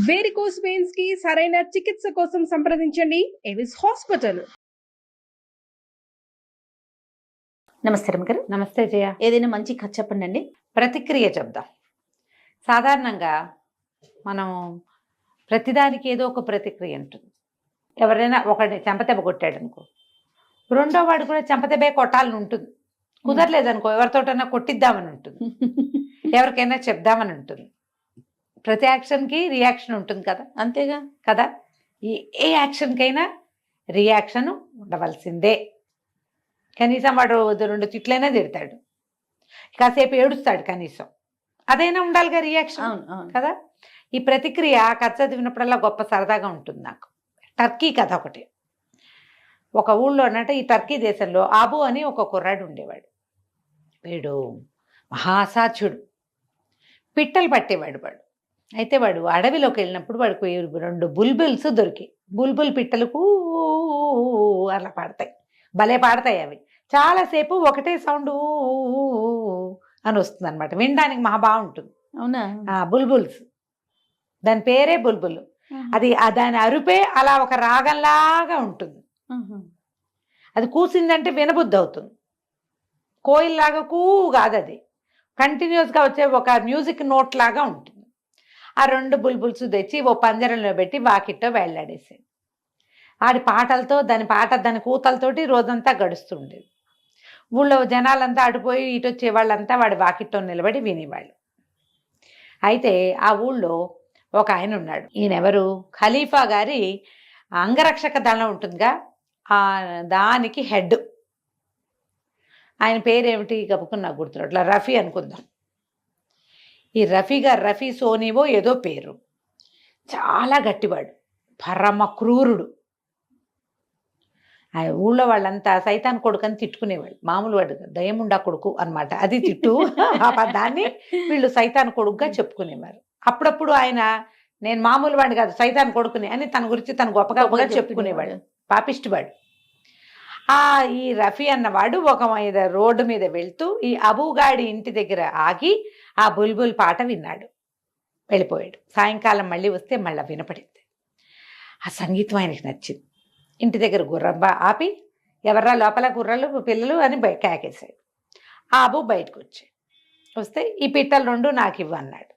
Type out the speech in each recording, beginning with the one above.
Varicose veins కి సరైన చికిత్స కోసం సంప్రదించండి ఎవిస్ హాస్పిటల్. నమస్తే రమగారు. నమస్తే జయ. ఏదైనా మంచి కథ చెప్పండి అండి. ప్రతిక్రియ చెప్దాం. సాధారణంగా మనం ప్రతిదానికి ఏదో ఒక ప్రతిక్రియ ఉంటుంది. ఎవరైనా ఒకటి చెంపదెబ్బ కొట్టాడు అనుకో, రెండో వాడు కూడా చెంపదెబ్బే కొట్టాలని ఉంటుంది. కుదరలేదనుకో ఎవరితోటైనా కొట్టిద్దామని ఉంటుంది, ఎవరికైనా చెప్దామని ఉంటుంది. ప్రతి యాక్షన్కి రియాక్షన్ ఉంటుంది కదా, అంతేగా కదా. ఏ యాక్షన్కైనా రియాక్షన్ ఉండవలసిందే. కనీసం వాడు రెండు తిట్లైనా తిడతాడు, కాసేపు ఏడుస్తాడు, కనీసం అదైనా ఉండాలిగా రియాక్షన్, కదా. ఈ ప్రతిక్రియ కథ చదివినప్పుడల్లా గొప్ప సరదాగా ఉంటుంది నాకు. టర్కీ కథ ఒకటి. ఒక ఊళ్ళో అన్నట్టు ఈ టర్కీ దేశంలో ఆబు అని ఒక కుర్రాడు ఉండేవాడు. వీడు మహాసాధ్యుడు, పిట్టలు పట్టేవాడు వాడు. అయితే వాడు అడవిలోకి వెళ్ళినప్పుడు వాడికి 2 బుల్బుల్స్ దొరికి. బుల్బుల్ పిట్టలకు అలా పాడతాయి, భలే పాడతాయి అవి. చాలాసేపు ఒకటే సౌండ్ అని వస్తుంది అనమాట, వినడానికి మహా బాగుంటుంది. అవునా? బుల్బుల్స్, దాని పేరే బుల్బుల్. అది దాని అరుపే అలా ఒక రాగంలాగా ఉంటుంది. అది కూసిందంటే వినబుద్ధి అవుతుంది. కోయిల్లాగా కూ కాదు, అది కంటిన్యూస్గా వచ్చే ఒక మ్యూజిక్ నోట్ లాగా ఉంటుంది. ఆ 2 బుల్బుల్స్ తెచ్చి ఓ పంజరంలో పెట్టి వాకిట్లో వేళ్లాడేసేది. ఆడి పాటలతో దాని కూతలతోటి రోజంతా గడుస్తుండేది. ఊళ్ళో జనాలంతా అడిపోయి ఇటు వచ్చే వాళ్ళంతా వాడి వాకిట్లో నిలబడి వినేవాళ్ళు. అయితే ఆ ఊళ్ళో ఒక ఆయన ఉన్నాడు. ఈయనెవరు? ఖలీఫా గారి అంగరక్షక దళం ఉంటుందిగా, దానికి హెడ్. ఆయన పేరేమిటి గబుకున్నా గుర్తురాడు, అట్లా రఫీ అనుకుందాం. ఈ రఫీ గారు, రఫీ సోనీవో ఏదో పేరు, చాలా గట్టివాడు, పరమ క్రూరుడు. ఆ ఊళ్ళో వాళ్ళంతా సైతాన్ కొడుకు అని తిట్టుకునేవాళ్ళు. మామూలు వాడు దయముండా కొడుకు అనమాట, అది తిట్టు. దాన్ని వీళ్ళు సైతాన్ కొడుకుగా చెప్పుకునేవారు. అప్పుడప్పుడు ఆయన నేను మామూలు వాడిని కాదు, సైతాన్ కొడుకుని అని తన గురించి తను గొప్పగా చెప్పుకునేవాడు, పాపిష్టివాడు. ఈ రఫీ అన్నవాడు ఒక రోడ్డు మీద వెళ్తూ ఈ అబూగాడి ఇంటి దగ్గర ఆగి ఆ బుల్బుల్ పాట విన్నాడు, వెళ్ళిపోయాడు. సాయంకాలం మళ్ళీ వస్తే మళ్ళీ వినపడింది. ఆ సంగీతం ఆయనకి నచ్చింది. ఇంటి దగ్గర గుర్రం ఆపి, ఎవర్రా లోపల గుర్రాలు పిల్లలు అని కేకేశాడు. ఆ అబు బయటకు వస్తే ఈ పిట్టలు 2 నాకు ఇవ్వు అన్నాడు.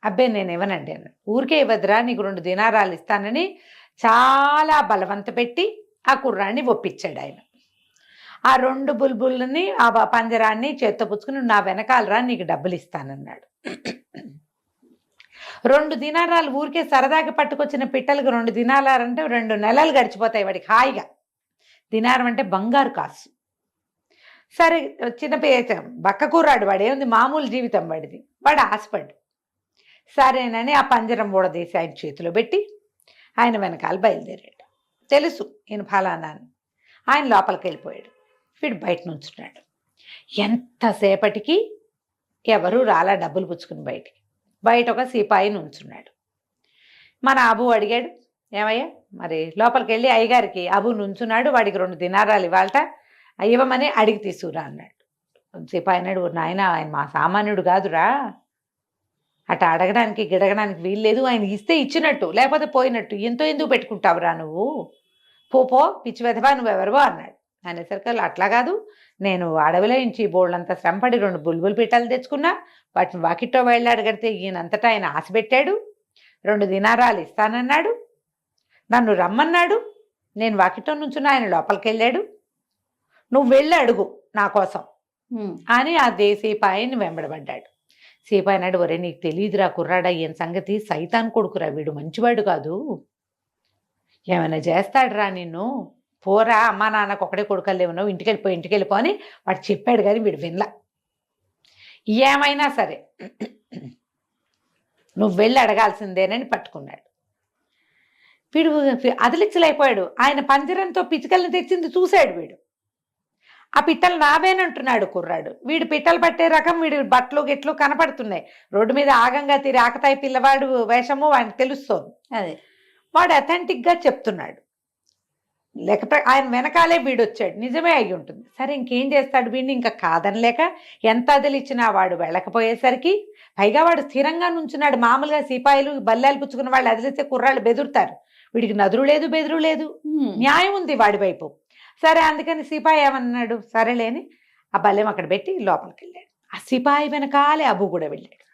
అబ్బే నేను ఇవ్వనండి అన్నాడు. ఊరికే ఇవ్వదురా, నీకు 2 దినారాలు ఇస్తానని చాలా బలవంత పెట్టి ఆ కుర్రాన్ని ఒప్పించాడు ఆయన. ఆ 2 బుల్బుల్ని ఆ పంజరాన్ని చేత్తో పుచ్చుకుని నా వెనకాలరా, నీకు డబ్బులు ఇస్తానన్నాడు. 2 దినారాలు ఊరికే సరదాగా పట్టుకొచ్చిన పిట్టలకు 2 దినారాలంటే 2 నెలలు గడిచిపోతాయి వాడికి హాయిగా. దినారం అంటే బంగారు కాసు. సరే, చిన్న బక్క కూరాడు వాడు, ఏముంది మామూలు జీవితం వాడిది. వాడు ఆశపడ్డు. సరేనని ఆ పంజరం ఊడదీసి ఆయన చేతిలో పెట్టి ఆయన వెనకాల బయలుదేరాడు. తెలుసు ఈయన ఫలానా అని. ఆయన లోపలికి వెళ్ళిపోయాడు. వీడు బయట నుంచున్నాడు. ఎంతసేపటికి ఎవరు రాలా డబ్బులు పుచ్చుకుని బయటికి. బయట ఒక సిపాయి నుంచున్నాడు. మన అబు అడిగాడు, ఏమయ్యా మరి లోపలికి వెళ్ళి అయ్యగారికి, అబు నుంచున్నాడు, వాడికి 2 దినారాలు ఇవ్వాలట, ఇవ్వమని అడిగి తీసుకురా అన్నాడు. సిపాయి అన్నాడు, నాయన ఆయన మా సామాన్యుడు కాదురా, అట్లా అడగడానికి గిడగడానికి వీల్లేదు, ఆయన ఇస్తే ఇచ్చినట్టు లేకపోతే పోయినట్టు, ఎంతో ఎందుకు పెట్టుకుంటావురా నువ్వు, పో పిచ్చి వెధవా నువ్వెవరివో అన్నాడు. అనేసరికి అట్లా కాదు, నేను అడవిలో నుంచి బోళ్ళంతా శ్రమపడి 2 బుల్బుల్ పిట్టలు తెచ్చుకున్నా, వాటిని వాకిట్లో వెళ్ళాడు కడితే ఈయనంతటా ఆయన ఆశ పెట్టాడు, 2 దినారాలు ఇస్తానన్నాడు, నన్ను రమ్మన్నాడు, నేను వాకిట్లో నుంచున్నా, ఆయన లోపలికి వెళ్ళాడు, నువ్వు వెళ్ళి అడుగు నా కోసం అని ఆ సిపాయిని వెంబడబడ్డాడు. సిపాయి అన్నాడు, ఒరే నీకు తెలియదురా కుర్రాడా, ఈయన సంగతి సైతాన్ కొడుకురా, వీడు మంచివాడు కాదు, ఏమైనా చేస్తాడురా నిన్ను, పోరా అమ్మా నాన్నకు ఒకటే కొడుకలేమో, ఇంటికి వెళ్ళిపో అని వాడు చెప్పాడు. కానీ వీడు వినలా. ఏమైనా సరే నువ్వు వెళ్ళి అడగాల్సిందేనని పట్టుకున్నాడు. వీడు అదిలిచ్చలైపోయాడు. ఆయన పంజరంతో పిచ్చుకల్ని తెచ్చింది చూశాడు వీడు. ఆ పిట్టలు నావేనంటున్నాడు కుర్రాడు. వీడు పిట్టలు పట్టే రకం, వీడి బట్టలు గిట్లు కనపడుతున్నాయి. రోడ్డు మీద ఆగంగా తిరిగి ఆకతాయి పిల్లవాడు వేషము వాడికి తెలుస్తోంది. అదే వాడు అథెంటిక్గా చెప్తున్నాడు. లేకపోతే ఆయన వెనకాలే వీడు వచ్చాడు, నిజమే అయి ఉంటుంది. సరే ఇంకేం చేస్తాడు, వీడిని ఇంకా కాదనలేక ఎంత అదిలిచ్చినా వాడు వెళ్ళకపోయేసరికి, పైగా వాడు స్థిరంగా నుంచున్నాడు. మామూలుగా సిపాయిలు బల్లాలు పుచ్చుకున్న వాళ్ళు అదిలిస్తే కుర్రాళ్ళు బెదురుతారు, వీడికి నదురు లేదు బెదురు లేదు, న్యాయం ఉంది వాడి వైపు. సరే అందుకని సిపాయి ఏమన్నాడు, సరేలేని ఆ బల్లెం అక్కడ పెట్టి లోపలికి వెళ్ళాడు. ఆ సిపాయి వెనకాలే అబు కూడా వెళ్ళాడు.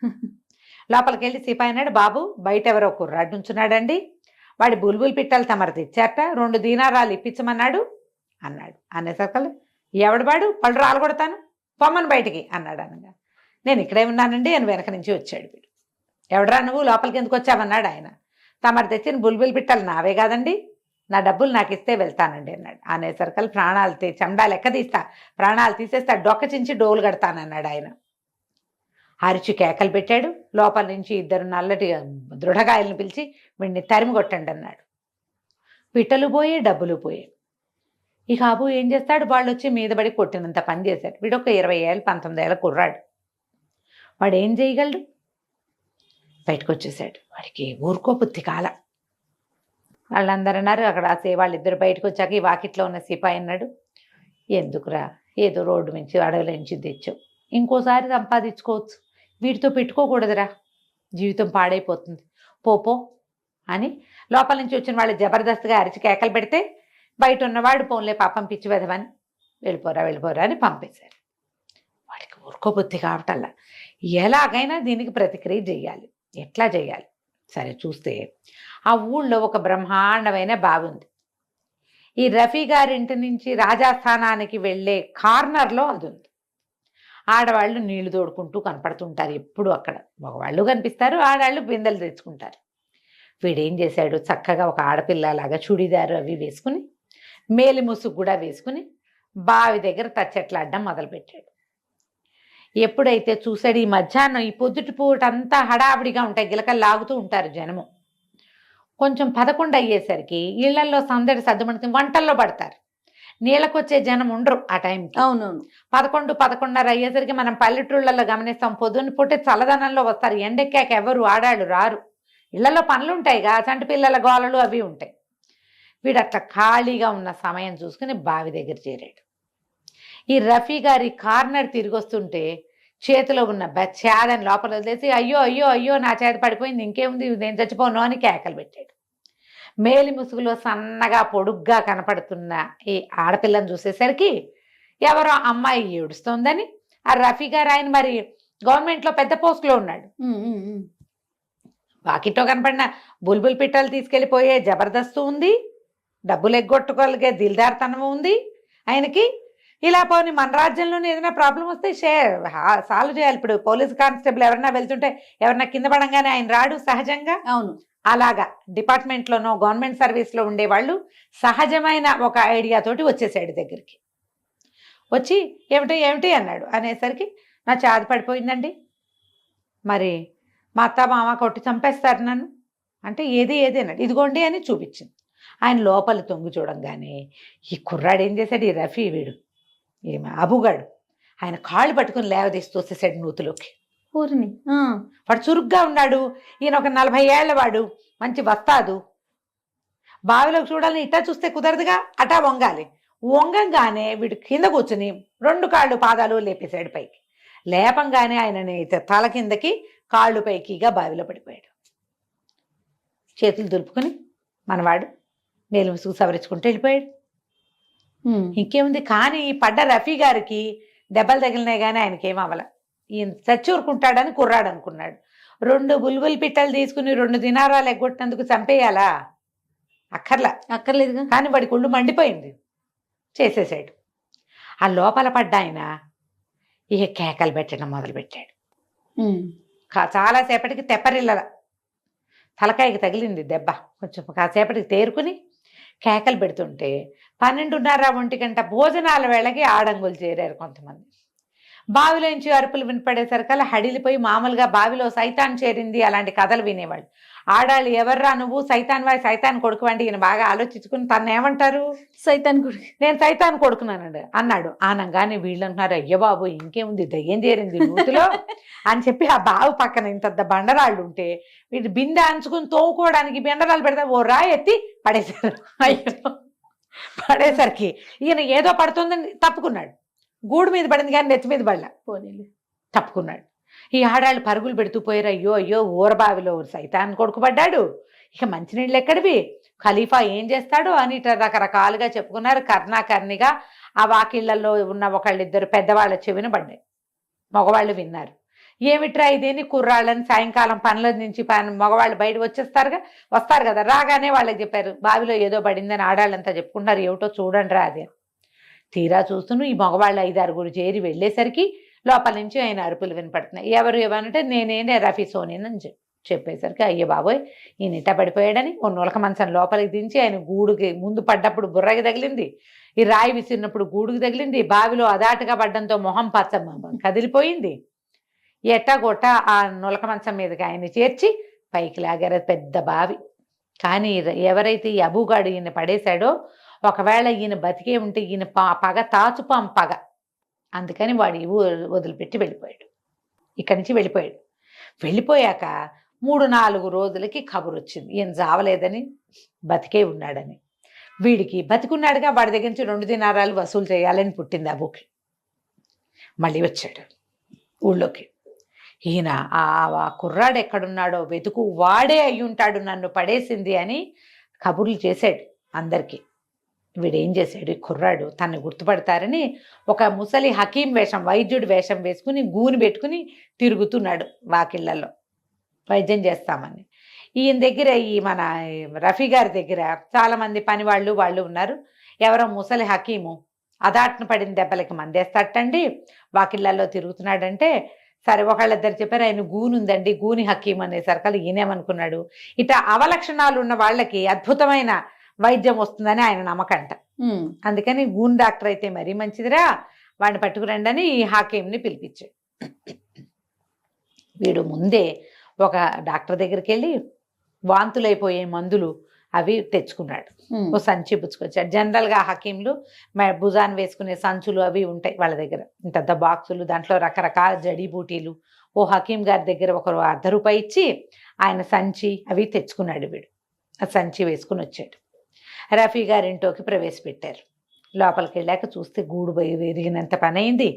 లోపలికి వెళ్ళి సిపాయి అన్నాడు, బాబు బయట ఎవరో కుర్రాడు నుంచున్నాడండి, వాడి బుల్బుల్ పిట్టలు తమరు తెచ్చారట, 2 దీనారాలు ఇప్పించమన్నాడు అన్నాడు. అనేసరికల్లా ఎవడు వాడు, పళ్ళు రాలు కొడతాను, పొమ్మను బయటికి అన్నాడు. అనగా నేను ఇక్కడే ఉన్నానండి అని వెనక నుంచి వచ్చాడు వీడు. ఎవడరా నువ్వు, లోపలికి ఎందుకు వచ్చావన్నాడు ఆయన. తమరు తెచ్చిన బుల్బుల్ పిట్టలు నావే కాదండి, నా డబ్బులు నాకు ఇస్తే వెళ్తానండి అన్నాడు. అనేసరికల్ ప్రాణాలు చెమడా లెక్క తీస్తా, ప్రాణాలు తీసేస్తా, డొక్క చించి డోలు కడతానన్నాడు ఆయన. అరిచి కేకలు పెట్టాడు. లోపల నుంచి 2 నల్లటి దృఢకాయలను పిలిచి వీడిని తరిమి కొట్టండి అన్నాడు. పిట్టలు పోయే, డబ్బులు పోయే. ఇక అబు ఏం చేస్తాడు, వాళ్ళు వచ్చి మీద పడి కొట్టినంత పని చేశాడు. వీడు ఒక 20 ఏళ్ళు 19 ఏళ్ళ కుర్రాడు, వాడు ఏం చేయగలడు, బయటకు వచ్చేసాడు. వాడికి ఊరుకో బుద్ధి కాల. వాళ్ళందరూ అన్నారు, అక్కడ వాళ్ళిద్దరు బయటకు వచ్చాక ఈ వాకిట్లో ఉన్న సిపాయి అన్నాడు, ఎందుకురా ఏదో రోడ్డు నుంచి అడవుల నుంచి తెచ్చావు, ఇంకోసారి సంపాదించుకోవచ్చు, వీటితో పెట్టుకోకూడదురా, జీవితం పాడైపోతుంది, పోపో అని లోపల నుంచి వచ్చిన వాళ్ళు జబర్దస్త్గా అరిచి కేకలు పెడితే బయట ఉన్నవాడు పోన్లే పాపం పిచ్చి వెదవని వెళ్ళిపోరా అని పంపేశారు. వాడికి ఊరుకోబుద్ధి కావటల్లా, ఎలాగైనా దీనికి ప్రతిక్రియ చేయాలి, ఎట్లా చేయాలి. సరే చూస్తే ఆ ఊళ్ళో ఒక బ్రహ్మాండమైన బావి ఉంది. ఈ రఫీ గారింటి నుంచి రాజాస్థానానికి వెళ్ళే కార్నర్లో అది ఉంది. ఆడవాళ్ళు నీళ్లు తోడుకుంటూ కనపడుతుంటారు ఎప్పుడు అక్కడ, మగవాళ్ళు కనిపిస్తారు, ఆడవాళ్ళు బిందెలు తెచ్చుకుంటారు. వీడేం చేశాడు, చక్కగా ఒక ఆడపిల్లలాగా చుడిదారు అవి వేసుకుని, మేలి ముసుగు కూడా వేసుకుని బావి దగ్గర తచ్చెట్లాడడం మొదలుపెట్టాడు. ఎప్పుడైతే చూశాడు, ఈ మధ్యాహ్నం ఈ పొద్దుటి పూట అంతా హడావిడిగా ఉంటాయి, గిలకలు లాగుతూ ఉంటారు జనము. కొంచెం 11 అయ్యేసరికి ఇళ్లల్లో సందడి సర్దుమణితే వంటల్లో పడతారు, నీళ్ళకొచ్చే జనం ఉండరు ఆ టైంకి. అవునవును. 11-11:30 అయ్యేసరికి మనం పల్లెటూళ్ళల్లో గమనిస్తాం, పొద్దున్న పుట్టే చల్లదనంలో వస్తారు, ఎండెక్కాక ఎవరు ఆడాళ్ళు రారు, ఇళ్లలో పనులు ఉంటాయిగా, చంటి పిల్లల గోలలు అవి ఉంటాయి. వీడు అట్లా ఖాళీగా ఉన్న సమయం చూసుకుని బావి దగ్గర చేరాడు. ఈ రఫీ గారి కార్నర్ తిరిగి వస్తుంటే చేతిలో ఉన్న చేదని లోపల వదిలేసి అయ్యో అయ్యో అయ్యో నా చేత పడిపోయింది, ఇంకేముంది నేను చచ్చిపోను అని కేకలు పెట్టాడు. మేలి ముసుగులో సన్నగా పొడుగ్గా కనపడుతున్న ఈ ఆడపిల్లని చూసేసరికి ఎవరో అమ్మాయి ఏడుస్తోందని, ఆ రఫీ గారు ఆయన మరి గవర్నమెంట్లో పెద్ద పోస్టులో ఉన్నాడు. వాకిట్లో కనపడిన బుల్బుల్ పిట్టలు తీసుకెళ్ళిపోయే జబర్దస్తు ఉంది, డబ్బులు ఎగ్గొట్టుకోగలిగే దిల్దార్తనం ఉంది ఆయనకి. ఇలా పోని మన రాజ్యంలోనే ఏదైనా ప్రాబ్లం వస్తే సాల్వ్ చేయాలి. ఇప్పుడు పోలీస్ కానిస్టేబుల్ ఎవరన్నా వెళ్తుంటే ఎవరన్నా కింద పడంగానే ఆయన రాడు సహజంగా. అవును. అలాగా డిపార్ట్మెంట్లోనో గవర్నమెంట్ సర్వీస్లో ఉండేవాళ్ళు సహజమైన ఒక ఐడియా తోటి వచ్చేసాడు దగ్గరికి. వచ్చి ఏమిటి అన్నాడు. అనేసరికి నా చాది పడిపోయిందండి, మరి మా అత్త మామ కొట్టి చంపేస్తారు నన్ను అంటే, ఏది అన్నాడు. ఇదిగోండి అని చూపించింది. ఆయన లోపల తొంగి చూడంగానే ఈ కుర్రాడు ఏం చేశాడు, ఈ రఫీ వీడు ఏమి అబుగాడు ఆయన కాళ్ళు పట్టుకుని లేవదీసి తోసేసాడు నూతులోకి. ఊరిని వాడు చురుగ్గా ఉన్నాడు. ఈయన ఒక 40 ఏళ్ల వాడు, మంచి వస్తాదు. బావిలోకి చూడాలని ఇట్టా చూస్తే కుదరదుగా, అటా వంగాలి. వంగంగానే వీడు కింద కూర్చుని 2 కాళ్ళు పాదాలు లేపేశాడు పైకి. లేపంగానే ఆయనని తల కిందకి కాళ్ళు పైకిగా బావిలో పడిపోయాడు. చేతులు దులుపుకొని మనవాడు మేలు ముసుగు సవరించుకుంటూ వెళ్ళిపోయాడు. ఇంకేముంది, కానీ పడ్డ రఫీ గారికి దెబ్బలు తగిలినాయి కానీ ఆయనకేం అవ్వాల. ఈయన చచ్చూరుకుంటాడని కుర్రాడు అనుకున్నాడు. 2 బుల్బుల్ పిట్టలు తీసుకుని 2 దినారాలు ఎగ్గొట్టినందుకు చంపేయాలా? అక్కర్లేదుగా. కానీ వాడి ఒళ్ళు మండిపోయింది, చేసేసాడు. ఆ లోపల పడ్డ ఆయన ఇక కేకలు పెట్టడం మొదలుపెట్టాడు. చాలాసేపటికి తెప్పరిల్లల తలకాయకి తగిలింది దెబ్బ. కొంచెం కాసేపటికి తేరుకుని కేకలు పెడుతుంటే 12:30 1 గంట భోజనాల వేళకి ఆడంగులు చేరారు కొంతమంది. బావిలోంచి అరుపులు వినపడేసరికల్లా హడిలిపోయి మామూలుగా బావిలో సైతాన్ చేరింది అలాంటి కథలు వినేవాళ్ళు. ఆడాళ్ళు ఎవర్రా నువ్వు, సైతాన్ సైతాన్ కొడుకువండి. ఈయన బాగా ఆలోచించుకుని తను ఏమంటారు, సైతాన్ కొడుకు, నేను సైతాన్ కొడుకున్నానండి అన్నాడు. ఆనంగానే వీళ్ళు అంటున్నారు, అయ్య బాబు ఇంకేముంది దయ్యం చేరింది నూతిలో అని చెప్పి ఆ బావి పక్కన ఇంత బండరాళ్ళు ఉంటే వీటి బిందె అంచుకుని తోముకోవడానికి బండరాళ్ళు పెడతా ఓ రాయి ఎత్తి పడేశారు. అయ్యో పడేసరికి ఈయన ఏదో పడుతుందని తప్పుకున్నాడు. గూడు మీద పడింది కానీ నెత్తి మీద పడలా, పోనీలే. తప్పుకున్నాడు. ఈ ఆడాళ్ళు పరుగులు పెడుతూ పోయారు. అయ్యో అయ్యో ఊరబావిలో సైతాన్ కొడుకు పడ్డాడు, ఇక మంచినీళ్ళు ఎక్కడివి, ఖలీఫా ఏం చేస్తాడు అని ఇట్లా రకరకాలుగా చెప్పుకున్నారు. కర్ణాకర్ణిగా ఆ వాకిళ్లలో ఉన్న ఒకళ్ళిద్దరు పెద్దవాళ్ళ చెవిన పడ్డాయి. మగవాళ్ళు విన్నారు. ఏమిట్రా ఇదేని కుర్రాళ్ళని సాయంకాలం పనుల నుంచి మగవాళ్ళు బయట వస్తారు కదా, రాగానే వాళ్ళకి చెప్పారు బావిలో ఏదో పడిందని. ఆడాళ్ళంతా చెప్పుకుంటారు, ఏమిటో చూడండి రా అది. తీరా చూస్తున్నాను ఈ మగవాళ్ళు 5-6 చేరి వెళ్ళేసరికి లోపల నుంచి ఆయన అరుపులు వినపడుతున్నాయి. ఎవరు ఏమనంటే నేనే రఫీ సోనిని చెప్పేసరికి అయ్యో బాబోయ్ ఈయన ఇట్ట పడిపోయాడని ఓ నులక మంచం లోపలికి దించి ఆయన గూడుకి ముందు పడ్డప్పుడు బుర్రకి తగిలింది, ఈ రాయి విసిరినప్పుడు గూడుకి తగిలింది, బావిలో అదాటుగా పడ్డంతో మొహం పచ్చ కదిలిపోయింది. ఎట్టగొట్ట ఆ నులక మంచం మీదకి ఆయన చేర్చి పైకి లాగారు. పెద్ద బావి. కానీ ఎవరైతే ఈ అబూగాడు ఈయన పడేశాడో, ఒకవేళ ఈయన బతికే ఉంటే ఈయన పగ తాచుపాం పగ, అందుకని వాడు వదిలిపెట్టి వెళ్ళిపోయాడు. ఇక్కడి నుంచి వెళ్ళిపోయాడు. వెళ్ళిపోయాక 3-4 రోజులకి కబురు వచ్చింది ఈయన చావలేదని, బతికే ఉన్నాడని. వీడికి బతికున్నాడుగా, వాడి దగ్గర నుంచి 2 దినారాలు వసూలు చేయాలని పుట్టింది అబూకి. మళ్ళీ వచ్చాడు ఊళ్ళోకి. ఈయన ఆ కుర్రాడు ఎక్కడున్నాడో వెతుకు, వాడే అయి ఉంటాడు నన్ను పడేసింది అని కబుర్లు చేశాడు అందరికీ. వీడేం చేశాడు, ఈ కుర్రాడు తను గుర్తుపడతారని ఒక ముసలి హకీం వేషం, వైద్యుడి వేషం వేసుకుని గూని పెట్టుకుని తిరుగుతున్నాడు వాకిళ్లలో వైద్యం చేస్తామని. ఈయన దగ్గర ఈ మన రఫీ గారి దగ్గర చాలామంది పని వాళ్ళు ఉన్నారు. ఎవరో ముసలి హకీము అదాట్న పడిన దెబ్బలకి మందేస్తాటండి, వాకిళ్లలో తిరుగుతున్నాడంటే సరే ఒకళ్ళిద్దరు చెప్పారు ఆయన గూనుందండి, గూని హకీం అనేసరికి ఈయనేమనుకున్నాడు, ఇట్లా అవలక్షణాలు ఉన్న వాళ్ళకి అద్భుతమైన వైద్యం వస్తుందని ఆయన నమ్మకంట. అందుకని గూన్ డాక్టర్ అయితే మరీ మంచిదిరా, వాడిని పట్టుకురండి అని ఈ హకీంని పిలిపించాడు. వీడు ముందే ఒక డాక్టర్ దగ్గరికి వెళ్ళి వాంతులైపోయే మందులు అవి తెచ్చుకున్నాడు. ఓ సంచి పుచ్చుకొచ్చాడు. జనరల్గా హకీంలు భుజాన్ వేసుకునే సంచులు అవి ఉంటాయి వాళ్ళ దగ్గర, ఇంత బాక్సులు, దాంట్లో రకరకాల జడీబూటీలు. ఓ హకీం గారి దగ్గర ఒకరు ₹1 ఇచ్చి ఆయన సంచి అవి తెచ్చుకున్నాడు. వీడు ఆ సంచి వేసుకుని వచ్చాడు. రఫీ గారింట్లోకి ప్రవేశపెట్టారు. లోపలికి వెళ్ళాక చూస్తే గూడు విరిగినంత పని అయింది.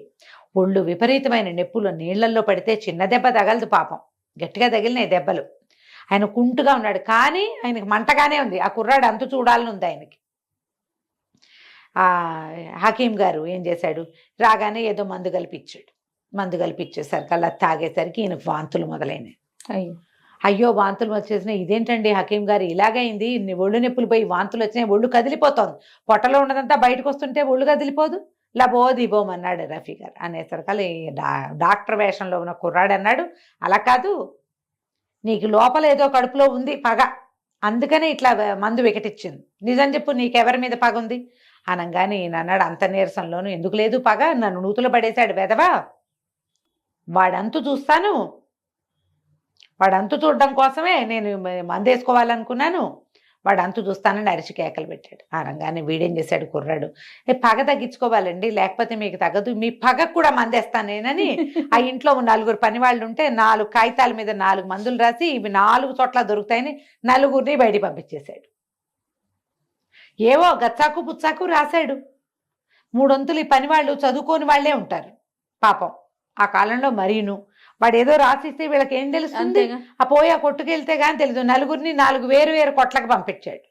ఒళ్ళు విపరీతమైన నెప్పులు, నీళ్లల్లో పడితే చిన్న దెబ్బ తగలదు పాపం, గట్టిగా తగిలినాయి దెబ్బలు. ఆయన కుంటుగా ఉన్నాడు, కానీ ఆయనకి మంటగానే ఉంది. ఆ కుర్రాడు అంతు చూడాలని ఉంది ఆయనకి. ఆ హకీం గారు ఏం చేశాడు, రాగానే ఏదో మందు కలిపిచ్చేసరికి అలా తాగేసరికి ఈయన వాంతులు మొదలైనవి. అయ్యో వాంతులు వచ్చేసినాయి, ఇదేంటండి హకీం గారు ఇలాగైంది, ఒళ్ళు నొప్పులు పోయి వాంతులు వచ్చినాయి, ఒళ్ళు కదిలిపోతుంది, పొట్టలో ఉన్నదంతా బయటకు వస్తుంటే ఒళ్ళు కదిలిపోదు, లబోదిబోమన్నాడు రఫీ గారు. అనేసరికి డాక్టర్ వేషంలో ఉన్న కుర్రాడు అన్నాడు, అలా కాదు, నీకు లోపల ఏదో కడుపులో ఉంది పగ, అందుకనే ఇట్లా మందు వికటిచ్చింది, నిజం చెప్పు నీకెవరి మీద పగ ఉంది అనగానే ఈయన అన్నాడు అంత నీరసంలోనూ, ఎందుకు లేదు పగ, నన్ను నూతులు పడేశాడు వెధవా, వాడంతు చూస్తాను, వాడంతు చూడడం కోసమే నేను మందేసుకోవాలనుకున్నాను, వాడంతు చూస్తానని అరిచి కేకలు పెట్టాడు. అనగానే వీడేం చేశాడు కుర్రాడు, పగ తగ్గించుకోవాలండి లేకపోతే మీకు తగ్గదు, మీ పగకు కూడా మందేస్తానేనని ఆ ఇంట్లో 4 పని వాళ్ళు ఉంటే 4 కాగితాల మీద 4 మందులు రాసి ఇవి 4 చోట్ల దొరుకుతాయని 4 బయట పంపించేశాడు. ఏవో గచ్చాకు పుచ్చాకు రాశాడు. 3 వంతులు ఈ పని వాళ్ళు చదువుకోని వాళ్లే ఉంటారు పాపం ఆ కాలంలో. మరీను వాడు ఏదో రాసిస్తే వీళ్ళకి ఏం తెలుస్తుంది, ఆ పోయి ఆ కొట్టుకెళ్తే కానీ తెలీదు. 4 వేరు కొట్లకు పంపించాడు.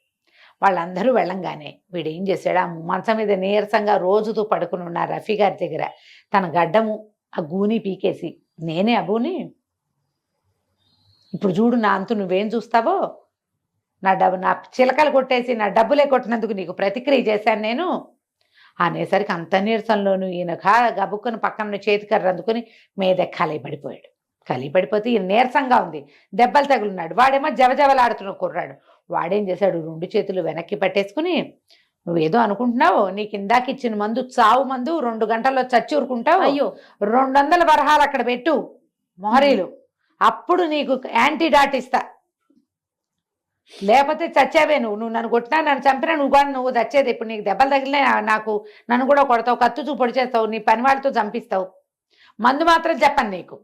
వాళ్ళందరూ వెళ్ళంగానే వీడు ఏం చేశాడు, ఆ మంచం మీద నీరసంగా రోజుతో పడుకుని ఉన్న రఫీ గారి దగ్గర తన గడ్డము ఆ గూని పీకేసి, నేనే అబూని, ఇప్పుడు చూడు నా అంతు నువ్వేం చూస్తావో, నా చిలకలు కొట్టేసి నా డబ్బులే కొట్టినందుకు నీకు ప్రతిక్రియ చేశాను నేను అనేసరికి అంత నీరసంలోనూ ఈయన గబుక్కుని పక్కన చేతికర్ర అందుకుని మీద కలిపడిపోయాడు. కలిపడిపోతే ఈయన నీరసంగా ఉంది, దెబ్బలు తగులున్నాడు. వాడేమో జవజవలాడుతున్న కుర్రాడు. వాడేం చేశాడు, 2 చేతులు వెనక్కి పట్టేసుకుని, నువ్వేదో అనుకుంటున్నావు, నీకు ఇందాక ఇచ్చిన మందు చావు మందు, 2 గంటల్లో చచ్చి ఊరుకుంటావు, అయ్యో 200 వరహాలు అక్కడ పెట్టు మొహరీలు, అప్పుడు నీకు యాంటీడాట్ ఇస్తా, లేకపోతే చచ్చావే, నువ్వు నన్ను కొట్టినా నన్ను చంపినా నువ్వు చచ్చేది, ఇప్పుడు నీకు దెబ్బలు తగిలినా నన్ను కూడా కొడతావు, కత్తు చూపొడి చేస్తావు, నీ పని వాళ్ళతో చంపిస్తావు, మందు మాత్రం చెప్పను, నీకు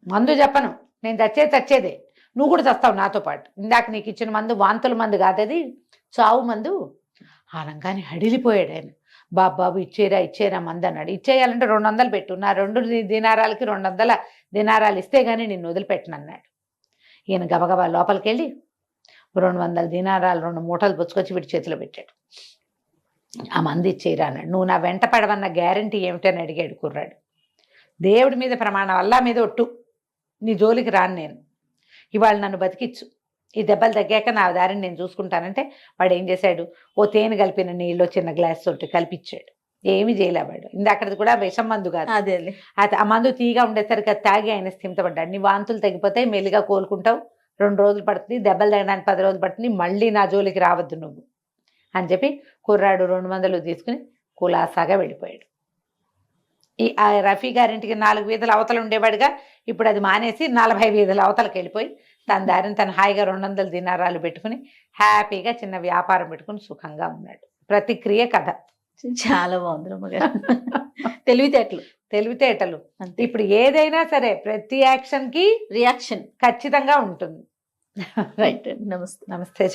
మందు చెప్పను, నేను చచ్చేదే, నువ్వు కూడా చస్తావు నాతో పాటు, ఇందాక నీకు ఇచ్చిన మందు వాంతుల మందు కాదది, చావు మందు, అనగానే హడిలిపోయాడు ఆయన. బాబు ఇచ్చేరా మంది అన్నాడు. ఇచ్చేయాలంటే 200 పెట్టు, నా 2 దినారాలకి 200 దినారాలు ఇస్తే గానీ నిన్ను వదిలిపెట్టను అన్నాడు. ఈయన గబగబా లోపలికి వెళ్ళి 200 దినారాలు 2 మూటలు పుచ్చుకొచ్చి వీడి చేతిలో పెట్టాడు. ఆ మంది ఇచ్చేరా అన్నాడు. నువ్వు నా వెంట పడవన్న గ్యారంటీ ఏమిటని అడిగాడు కుర్రాడు. దేవుడి మీద ప్రమాణం, అల్లా మీద ఒట్టు, నీ జోలికి రాను నేను, ఇవాళ నన్ను బతికిచ్చు, ఈ దెబ్బలు తగ్గాక నా దారిని నేను చూసుకుంటానంటే వాడు ఏం చేశాడు, ఓ తేనె కలిపిన నీళ్ళు చిన్న గ్లాస్ తోటి కలిపిచ్చాడు. ఏమి చేయలేవాడు. ఇందాకది కూడా విషం మందు కాదు, అదే ఆ మందు తీగా ఉండేసరికి అది తాగి ఆయన స్థిమితపడ్డాడు. నీ వాంతులు తగ్గిపోతాయి, మెల్లిగా కోలుకుంటావు, 2 రోజులు పడుతుంది, దెబ్బలు తగ్గడానికి 10 రోజులు పడుతుంది, మళ్ళీ నా జోలికి రావద్దు నువ్వు అని చెప్పి కుర్రాడు 200 తీసుకుని కులాసాగా వెళ్ళిపోయాడు. ఆ రఫీ గారింటికి 4 వీధుల అవతల ఉండేవాడుగా, ఇప్పుడు అది మానేసి 40 వీధుల అవతలకి వెళ్ళిపోయి తన దారిని తను హాయిగా 200 దినారాలు పెట్టుకుని హ్యాపీగా చిన్న వ్యాపారం పెట్టుకుని సుఖంగా ఉన్నాడు. ప్రతిక్రియ కథ. చాలా బాగుంది రమ్మగారు. తెలివితేటలు. అంతే. ఇప్పుడు ఏదైనా సరే ప్రతి యాక్షన్ కి రియాక్షన్. ఖచ్చితంగా ఉంటుంది. రైట్. నమస్తే. నమస్తే.